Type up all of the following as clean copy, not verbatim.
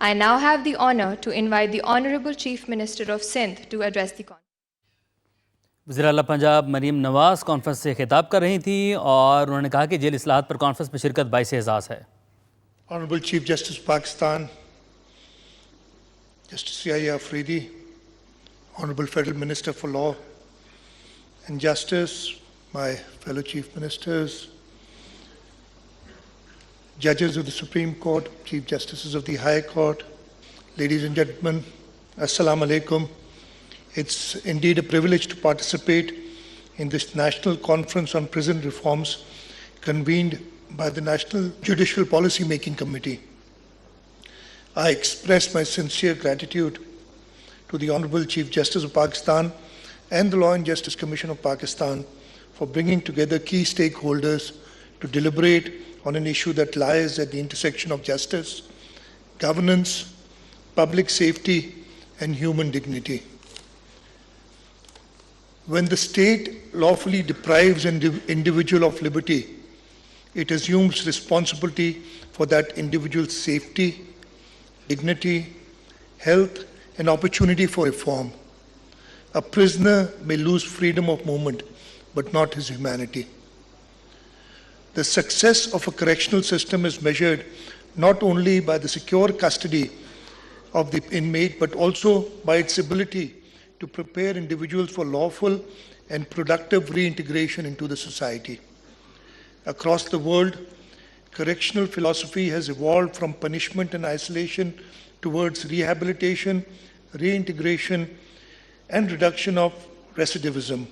I now have the honor to invite the Honorable Chief Minister of Sindh to address the conference. वज़ीर आला पंजाब मरीम नवाज़ conference से खिताब कर रही थी और उन्होंने कहा कि जेल इस्लाहात पर कॉन्फ्रेंस में शिरकत बाइस एजाज़ है। Honorable Chief Justice Pakistan, Justice Yahya Afridi, Honorable Federal Minister for Law and Justice, my fellow Chief Ministers, Judges of the Supreme Court, Chief Justices of the High Court, ladies and gentlemen, Assalamu alaikum. It's indeed a privilege to participate in this National Conference on Prison Reforms convened by the National Judicial Policy Making Committee. I express my sincere gratitude to the Honorable Chief Justice of Pakistan and the Law and Justice Commission of Pakistan for bringing together key stakeholders to deliberate on an issue that lies at the intersection of justice, governance, public safety, and human dignity. When the state lawfully deprives an individual of liberty, it assumes responsibility for that individual's safety, dignity, health, and opportunity for reform. A prisoner may lose freedom of movement, but not his humanity. The success of a correctional system is measured not only by the secure custody of the inmate, but also by its ability to prepare individuals for lawful and productive reintegration into the society. Across the world, correctional philosophy has evolved from punishment and isolation towards rehabilitation, reintegration, and reduction of recidivism.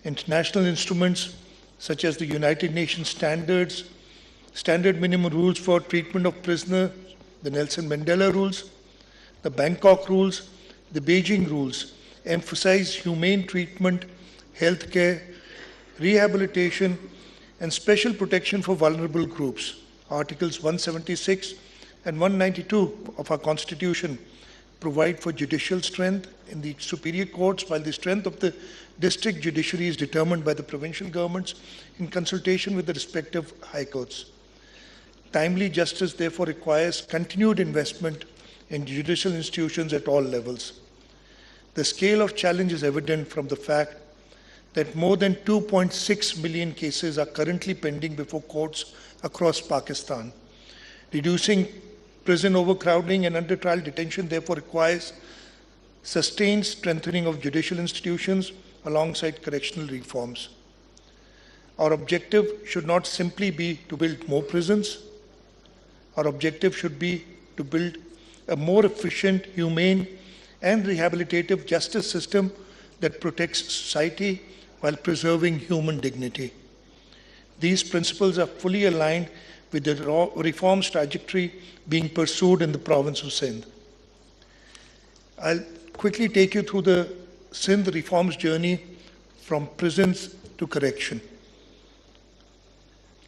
International instruments such as the United Nations Standard Minimum Rules for Treatment of Prisoners, the Nelson Mandela Rules, the Bangkok Rules, the Beijing Rules, emphasize humane treatment, healthcare, rehabilitation, and special protection for vulnerable groups. Articles 176 and 192 of our Constitution provide for judicial strength in the superior courts, while the strength of the district judiciary is determined by the provincial governments in consultation with the respective high courts. Timely justice therefore requires continued investment in judicial institutions at all levels. The scale of challenge is evident from the fact that more than 2.6 million cases are currently pending before courts across Pakistan. Reducing prison overcrowding and under-trial detention therefore requires sustained strengthening of judicial institutions alongside correctional reforms. Our objective should not simply be to build more prisons. Our objective should be to build a more efficient, humane, and rehabilitative justice system that protects society while preserving human dignity. These principles are fully aligned with the reforms trajectory being pursued in the province of Sindh. I'll quickly take you through the Sindh reforms journey from prisons to correction.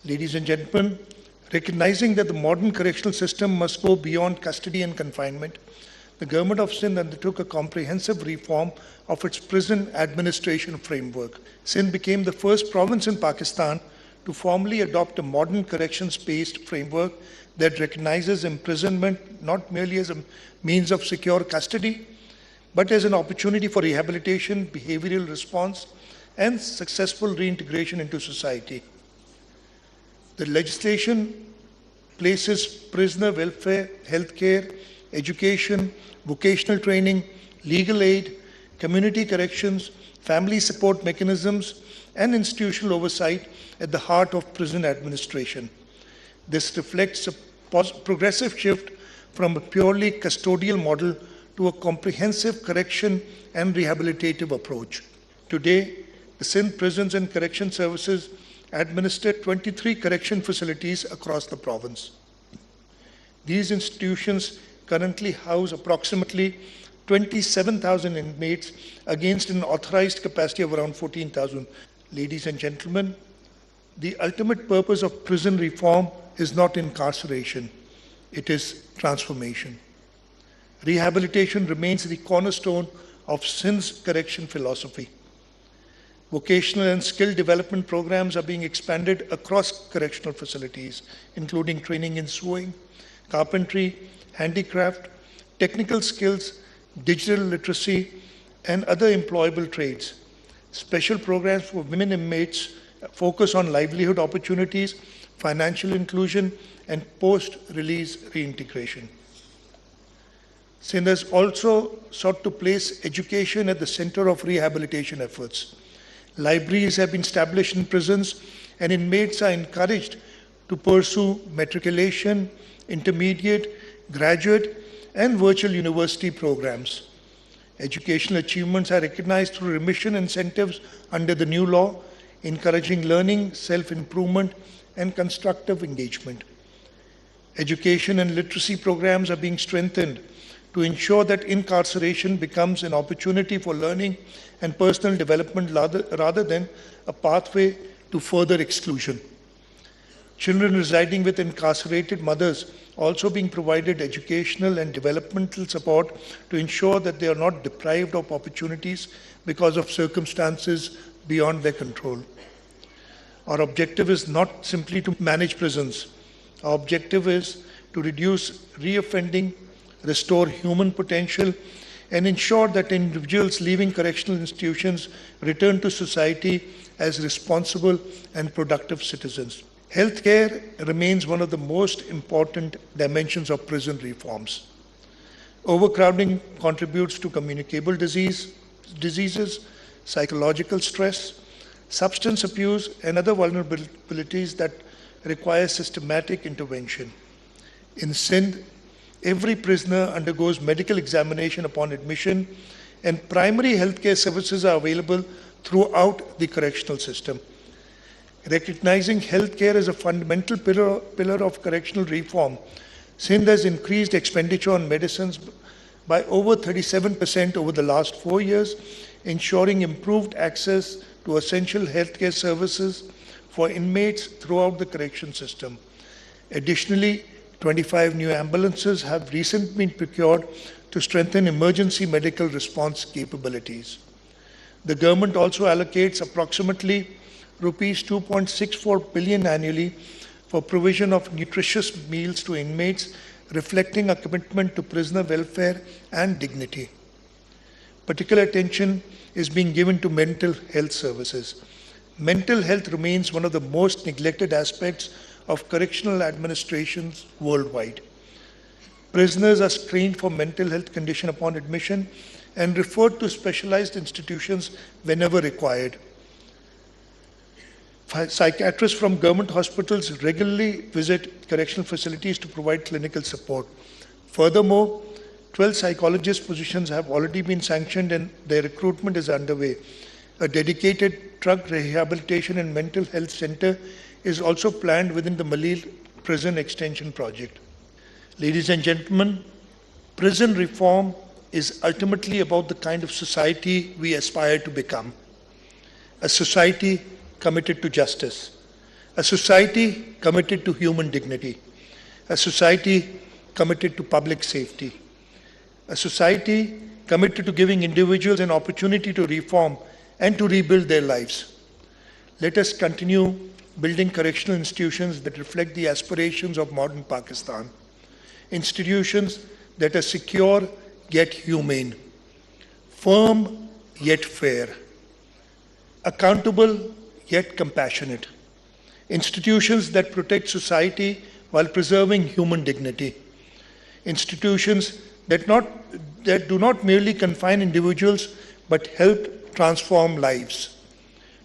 Ladies and gentlemen, recognizing that the modern correctional system must go beyond custody and confinement, the government of Sindh undertook a comprehensive reform of its prison administration framework. Sindh became the first province in Pakistan to formally adopt a modern corrections-based framework that recognizes imprisonment not merely as a means of secure custody, but as an opportunity for rehabilitation, behavioral response, and successful reintegration into society. The legislation places prisoner welfare, healthcare, education, vocational training, legal aid, community corrections, family support mechanisms, and institutional oversight at the heart of prison administration. This reflects a progressive shift from a purely custodial model to a comprehensive correction and rehabilitative approach. Today, the Sindh Prisons and Correction Services administer 23 correction facilities across the province. These institutions currently house approximately 27,000 inmates against an authorized capacity of around 14,000. Ladies and gentlemen, the ultimate purpose of prison reform is not incarceration, it is transformation. Rehabilitation remains the cornerstone of Sindh's correction philosophy. Vocational and skill development programs are being expanded across correctional facilities, including training in sewing, carpentry, handicraft, technical skills, digital literacy, and other employable trades. Special programs for women inmates focus on livelihood opportunities, financial inclusion, and post-release reintegration. Sindh has also sought to place education at the center of rehabilitation efforts. Libraries have been established in prisons, and inmates are encouraged to pursue matriculation, intermediate, graduate, and virtual university programs. Educational achievements are recognized through remission incentives under the new law, encouraging learning, self-improvement, and constructive engagement. Education and literacy programs are being strengthened to ensure that incarceration becomes an opportunity for learning and personal development rather than a pathway to further exclusion. Children residing with incarcerated mothers also being provided educational and developmental support to ensure that they are not deprived of opportunities because of circumstances beyond their control. Our objective is not simply to manage prisons. Our objective is to reduce reoffending, restore human potential, and ensure that individuals leaving correctional institutions return to society as responsible and productive citizens. Healthcare remains one of the most important dimensions of prison reforms. Overcrowding contributes to communicable diseases, psychological stress, substance abuse, and other vulnerabilities that require systematic intervention. In Sindh, every prisoner undergoes medical examination upon admission, and primary healthcare services are available throughout the correctional system. Recognizing healthcare as a fundamental pillar of correctional reform, Sindh has increased expenditure on medicines by over 37% over the last 4 years, ensuring improved access to essential healthcare services for inmates throughout the correction system. Additionally, 25 new ambulances have recently been procured to strengthen emergency medical response capabilities. The government also allocates approximately rupees 2.64 billion annually for provision of nutritious meals to inmates, reflecting a commitment to prisoner welfare and dignity. Particular attention is being given to mental health services. Mental health remains one of the most neglected aspects of correctional administrations worldwide. Prisoners are screened for mental health condition upon admission and referred to specialized institutions whenever required. Psychiatrists from government hospitals regularly visit correctional facilities to provide clinical support. Furthermore, 12 psychologist positions have already been sanctioned and their recruitment is underway. A dedicated drug rehabilitation and mental health center is also planned within the Malil Prison Extension Project. Ladies and gentlemen, prison reform is ultimately about the kind of society we aspire to become. A society committed to justice, a society committed to human dignity, a society committed to public safety, a society committed to giving individuals an opportunity to reform and to rebuild their lives. Let us continue building correctional institutions that reflect the aspirations of modern Pakistan, institutions that are secure yet humane, firm yet fair, accountable yet compassionate, institutions that protect society while preserving human dignity, institutions that do not merely confine individuals but help transform lives.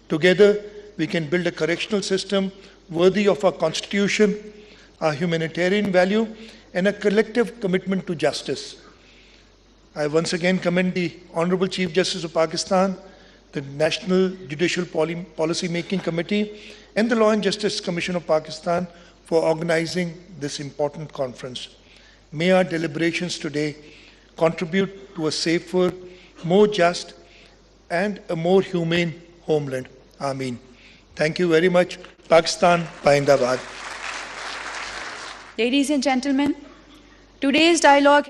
Together, we can build a correctional system worthy of our Constitution, our humanitarian value, and a collective commitment to justice. I once again commend the Honorable Chief Justice of Pakistan, the National Judicial Policy Making Committee, and the Law and Justice Commission of Pakistan for organizing this important conference. May our deliberations today contribute to a safer, more just, and a more humane homeland. Ameen. Thank you very much. Pakistan, Paindabad. Ladies and gentlemen, today's dialogue